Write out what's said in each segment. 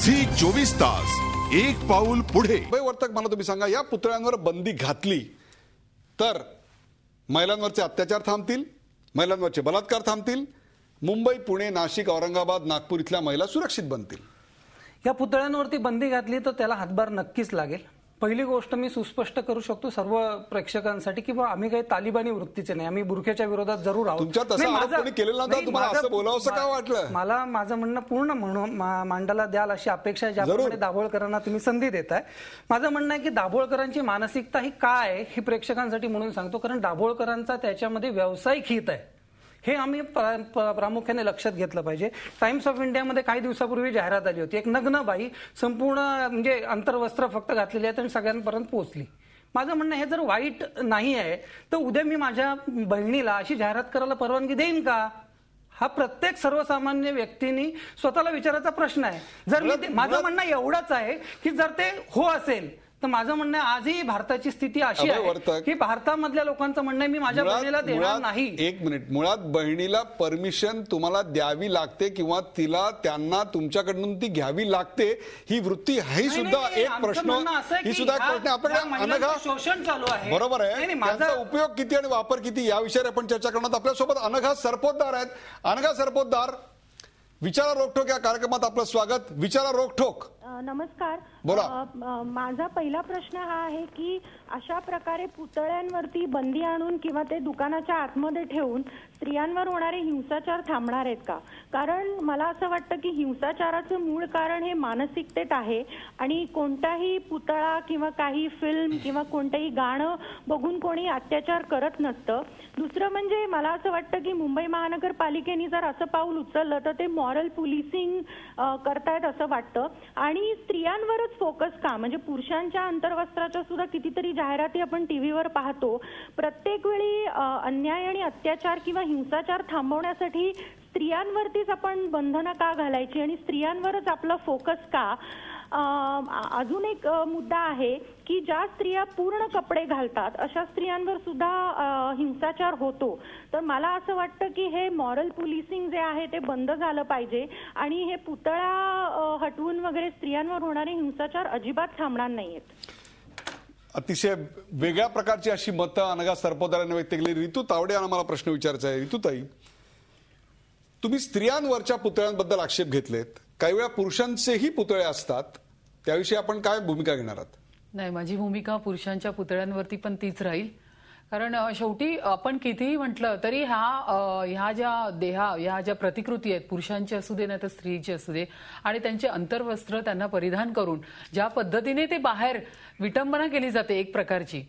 Zee 24 तास एक पाऊल पुढे। वर्तक मला तुम्ही सांगा, या पुतळ्यांवर बंदी घातली तर महिलांवरचे अत्याचार थांबतील, महिलांवरचे बलात्कार थांबतील, मुंबई, पुणे, नाशिक, औरंगाबाद, नागपूर इथल्या महिला सुरक्षित बनतील। या पुतळ्यांवरती बंदी घातली तर त्याला हातभार नक्कीच लागेल। पहिली गोष्ट मी सुस्पष्ट करू शकतो सर्व प्रेक्षकांसाठी की आम्ही काही तालिबानी वृत्तीचे नाही, आम्ही बुरख्याच्या विरोधात जरूर आहोत। तुमच्या तसा आरोप कोणी केलेला नव्हता, तुम्हाला असं बोलावंसं का वाटलं? मला माझं म्हणणं पूर्ण मांडायला द्याल अशी अपेक्षा आहे, ज्याप्रमाणे दाभोळकरांना तुम्ही संधी देताय। माझं म्हणणं आहे की दाभोळकरांची मानसिकता ही काय हे प्रेक्षकांसाठी म्हणून सांगतो, कारण दाभोळकरांचा त्याच्यामध्ये व्यावसायिक हित आहे हे आम्ही प्रामुख्याने लक्षात घेतलं पाहिजे। टाइम्स ऑफ इंडियामध्ये काही दिवसापूर्वी जाहिरात आली होती, एक नग्न बाई संपूर्ण म्हणजे अंतर्वस्त्र फक्त घातलेली आहेत आणि सगळ्यांपर्यंत पोहोचली। माझं म्हणणं हे जर वाईट नाही आहे तर उद्या मी माझ्या बहिणीला अशी जाहिरात करायला परवानगी देईन का? हा प्रत्येक सर्वसामान्य व्यक्तीने स्वतःला विचारायचा प्रश्न आहे। जर मी माझं म्हणणं एवढंच आहे की जर ते हो असेल तर माझं म्हणणं आजही भारताची स्थिती अशी आहे की भारतामधल्या लोकांचं म्हणणं मी माझ्या बहिणीला देणार नाही। एक मिनिट, मुळात बहिणीला परमिशन तुम्हाला द्यावी लागते किंवा तिला त्यांना तुमच्याकडून ती घ्यावी लागते, ही वृत्ती ही सुद्धा एक प्रश्न, ही सुद्धा एक प्रश्न आपण अनघा शोषण चालू आहे, बरोबर आहे, त्याचा उपयोग किती आणि वापर किती या विषयावर आपण चर्चा करणार। आपल्यासोबत अनघा सरपोतदार आहेत। अनघा सरपोतदार, विचारा रोकठोक या कार्यक्रमात आपलं स्वागत। विचारा रोकठोक। नमस्कार, बोला। माझा पहिला प्रश्न हा आहे की अशा प्रकारे पुतळ्यांवरती बंदी आणून किंवा ते दुकानाच्या आतमध्ये ठेवून स्त्रियांवर होणारे हिंसाचार थांबणार आहेत का? कारण मला असं वाटतं की हिंसाचाराचं मूळ कारण हे मानसिकतेत आहे आणि कोणताही पुतळा किंवा काही फिल्म किंवा कोणतंही गाणं बघून कोणी अत्याचार करत नसतं। दुसरं म्हणजे मला असं वाटतं की मुंबई महानगरपालिकेने जर असं पाऊल उचललं तर ते मॉरल पोलिसिंग करतायत असं वाटतं आणि स्त्रियांवरच फोकस का? म्हणजे पुरुषांच्या अंतर्वस्त्राच्या सुद्धा कितीतरी जाहिराती आपण टीव्हीवर पाहतो। प्रत्येक वेळी अन्याय आणि अत्याचार किंवा हिंसाचार थांबवण्यासाठी स्त्रियांवरतीच आपण बंधनं का घालायची आणि स्त्रियांवरच आपला फोकस का? अजून एक मुद्दा आहे की ज्या स्त्रिया पूर्ण कपडे घालतात अशा स्त्रियांवर सुद्धा हिंसाचार होतो। तर मला असं वाटतं की हे मॉरल पोलिसिंग जे आहे ते बंद झालं पाहिजे आणि हे पुतळा हटवून वगैरे स्त्रियांवर होणारे हिंसाचार अजिबात थांबणार नाहीयेत। अतिशय वेगळ्या प्रकारची अशी मतं अनघा सरपोतदारांनी व्यक्त केली। ऋतू तावडे यांना मला प्रश्न विचारायचा आहे। ऋतुताई, तुम्ही स्त्रियांवरच्या पुतळ्यांबद्दल आक्षेप घेतलेत, काही वेळा पुरुषांचेही पुतळे असतात, त्याविषयी आपण काय भूमिका घेणार आहात? नाही, माझी भूमिका पुरुषांच्या पुतळ्यांवरती पण तीच राहील, कारण शेवटी आपण कितीही म्हटलं तरी ह्या ज्या प्रतिकृती आहेत, पुरुषांची असू दे नाही तर स्त्रीची असू दे, आणि त्यांचे अंतर्वस्त्र त्यांना परिधान करून ज्या पद्धतीने ते बाहेर विटंबना केली जाते एक प्रकारची,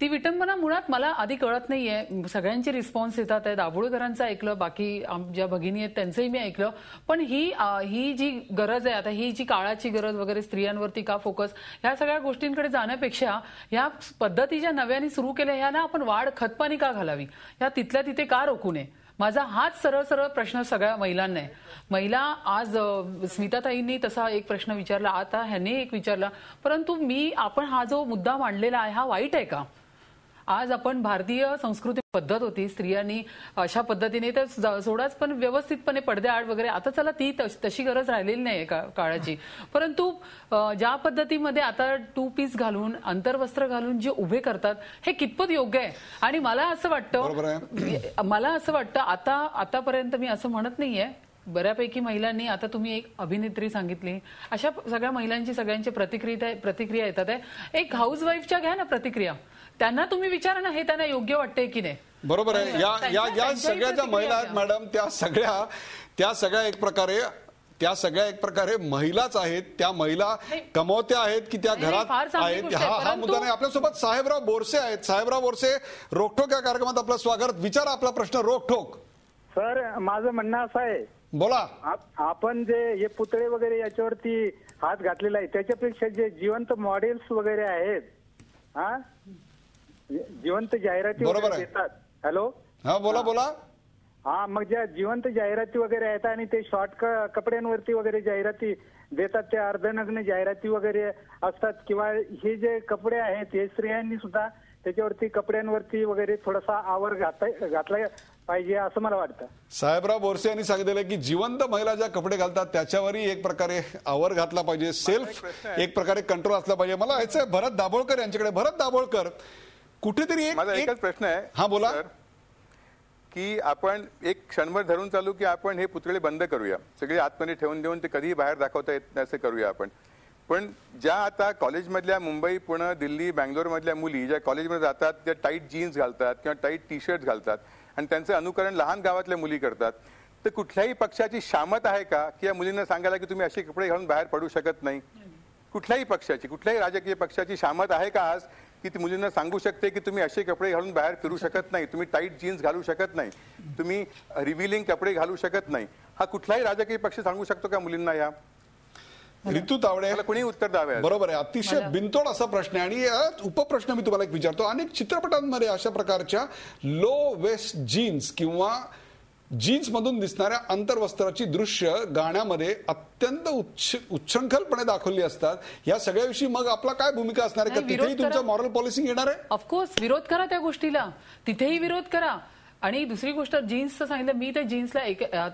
ती विटंबना मुळात मला आधी कळत नाहीये। सगळ्यांचे रिस्पॉन्स येतात आहे, दाभोळकरांचं ऐकलं, बाकी ज्या भगिनी आहेत त्यांचंही मी ऐकलं, पण ही जी गरज आहे आता, ही जी काळाची गरज वगैरे स्त्रियांवरती का फोकस, ह्या सगळ्या गोष्टींकडे जाण्यापेक्षा ह्या पद्धती ज्या नव्याने सुरू केल्या ह्याला आपण वाढ खतपाणी का घालावी, ह्या तिथल्या तिथे का रोखू नये, माझा हाच सरळ सरळ प्रश्न सगळ्या महिलांना आहे। महिला आज स्मिताताईंनी तसा एक प्रश्न विचारला, आता ह्यांनी एक विचारला, परंतु आपण हा जो मुद्दा मांडलेला आहे हा वाईट आहे का? आज आपण भारतीय संस्कृती पद्धत होती, स्त्रियांनी अशा पद्धतीने तर सोडाच पण व्यवस्थितपणे पडद्याआड वगैरे, आता चला ती तशी गरज राहिलेली नाही काळाची, परंतु ज्या पद्धतीमध्ये आता 2 पीस घालून अंतर्वस्त्र घालून जे उभे करतात हे कितपत योग्य आहे? आणि मला असं वाटतं आतापर्यंत मी असं म्हणत नाहीये, बऱ्यापैकी महिलांनी, आता तुम्ही एक अभिनेत्री सांगितली, अशा सगळ्या महिलांची सगळ्यांची प्रतिक्रिया येतात आहे। एक हाऊसवाईफच्या घ्या ना प्रतिक्रिया, त्यांना तुम्ही विचारा ना हे त्यांना योग्य वाटतंय की नाही। बरोबर आहे। या सगळ्या ज्या महिला आहेत मॅडम, त्या सगळ्या एक प्रकारे महिलाच आहेत, त्या महिला कमवत्या आहेत की त्या घरात आहेत, हा मुद्दा नाही। आपल्यासोबत साहेबराव बोरसे आहेत। साहेबराव बोरसे, रोकठोक या कार्यक्रमात आपलं स्वागत। विचारा आपला प्रश्न रोकठोक। सर, माझं म्हणणं असं आहे, बोला। आपण जे हे पुतळे वगैरे याच्यावरती हात घातलेला आहे त्याच्यापेक्षा जे जिवंत मॉडेल्स वगैरे आहेत, जिवंत जाहिराती वगैरे देतात, हॅलो, हा बोला। हा, मग ज्या जिवंत जाहिराती वगैरे आहेत आणि ते शॉर्ट कपड्यांवरती वगैरे जाहिराती देतात, ते अर्धनग्न जाहिराती वगैरे असतात, किंवा हे जे कपडे आहेत हे स्त्रियांनी सुद्धा त्याच्यावरती कपड्यांवरती वगैरे थोडासा आवर घातला पाहिजे असं मला वाटतं. साहेबराव बोरसे यांनी सांगितलेलं की जिवंत महिला ज्या कपडे घालतात त्याच्यावरही एक प्रकारे आवर घातला पाहिजे, सेल्फ एक प्रकारे कंट्रोल असला पाहिजे. मला यायचं आहे भरत दाभोळकर यांच्याकडे. भरत दाभोळकर, कुठेतरी माझा एकच प्रश्न आहे. हा बोला. की आपण एक क्षणभर धरून चालू की आपण हे पुतळे बंद करूया, सगळे आतमध्ये ठेवून देऊन ते कधीही बाहेर दाखवता येत नाही असं करूया आपण. पण ज्या आता कॉलेजमधल्या मुंबई, पुणे, दिल्ली, बँगलोर मधल्या मुली ज्या कॉलेजमध्ये जातात त्या टाईट जीन्स घालतात किंवा टाईट टी शर्ट घालतात आणि त्यांचं अनुकरण लहान गावातल्या मुली करतात, तर कुठल्याही पक्षाची शामत आहे का की या मुलींना सांगायला की तुम्ही असे कपडे घालून बाहेर पडू शकत नाही? कुठल्याही पक्षाची, कुठल्याही राजकीय पक्षाची शामत आहे का आज की ती मुलींना सांगू शकते की तुम्ही असे कपडे घालून बाहेर फिरू शकत नाही, तुम्ही टाईट जीन्स घालू शकत नाही, तुम्ही रिव्हिलिंग कपडे घालू शकत नाही? हा कुठलाही राजकीय पक्ष सांगू शकतो का मुलींना? या ऋतू तावडे, कोणी उत्तर द्यावे. बरोबर आहे. अतिशय बिनतोड असा प्रश्न आहे. आणि उपप्रश्न मी तुम्हाला एक विचारतो. अनेक चित्रपटांमध्ये अशा प्रकारच्या लो वेस्ट जीन्स किंवा जीन्स मधून दिसणाऱ्या अंतर्वस्त्राची दृश्य गाण्यामध्ये अत्यंत उच्छृंखलपणे दाखवली असतात. या सगळ्याविषयी मग आपला काय भूमिका असणार आहे? का तिथेही तुमचं मॉरल पॉलिसिंग येणार आहे? ऑफकोर्स विरोध करा त्या गोष्टीला, तिथेही विरोध करा. आणि दुसरी गोष्ट, जीन्सचं सांगितलं मी, त्या जीन्सला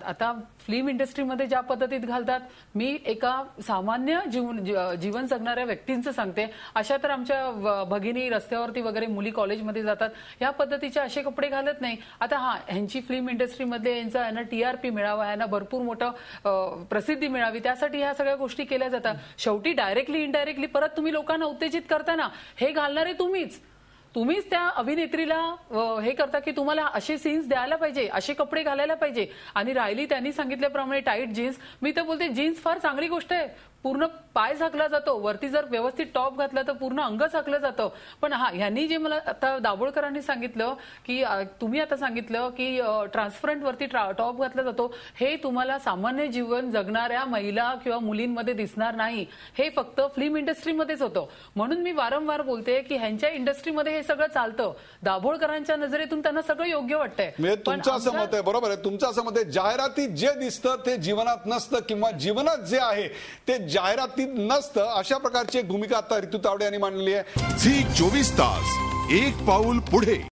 आता फिल्म इंडस्ट्रीमध्ये ज्या पद्धतीत घालतात, मी एका सामान्य जीवन जगणाऱ्या व्यक्तींचं सांगते. अशा तर आमच्या भगिनी रस्त्यावरती वगैरे मुली कॉलेजमध्ये जातात, या पद्धतीचे असे कपडे घालत नाही. आता ह्यांची फिल्म इंडस्ट्रीमध्ये यांना TRP मिळावा, यांना भरपूर मोठं प्रसिद्धी मिळावी, त्यासाठी ह्या सगळ्या गोष्टी केल्या जातात. शेवटी डायरेक्टली इनडायरेक्टली परत तुम्ही लोकांना उत्तेजित करताना हे घालणारे तुम्हीच त्या अभिनेत्रीला हे करता की तुम्हाला असे सीन्स द्यायला पाहिजे, असे कपडे घालायला पाहिजे. आणि राहिली त्यांनी सांगितल्याप्रमाणे टाईट जीन्स, मी तर बोलते जीन्स फार चांगली गोष्ट आहे. पूर्ण पाय झाकला जातो, वरती जर व्यवस्थित टॉप घातला तर पूर्ण अंग झाकलं जातं. पण ह्यांनी जे मला आता दाभोळकरांनी सांगितलं की तुम्ही आता सांगितलं की ट्रान्सपरंट वरती टॉप घातला जातो, हे तुम्हाला सामान्य जीवन जगणाऱ्या महिला किंवा मुलींमध्ये दिसणार नाही. हे फक्त फिल्म इंडस्ट्रीमध्येच होतं. म्हणून मी वारंवार बोलते की ह्यांच्या इंडस्ट्रीमध्ये हे सगळं चालतं. दाभोळकरांच्या नजरेतून त्यांना सगळं योग्य वाटतंय. तुमचं असं मत आहे, बरोबर आहे, तुमचं असं मत आहे जाहिरातीत जे दिसतं ते जीवनात नसतं किंवा जीवनात जे आहे ते जाहिरातीत नसतं. अशा प्रकारची एक भूमिका आता ऋतू तावडे यांनी मांडली आहे. झी 24 तास, एक पाऊल पुढे.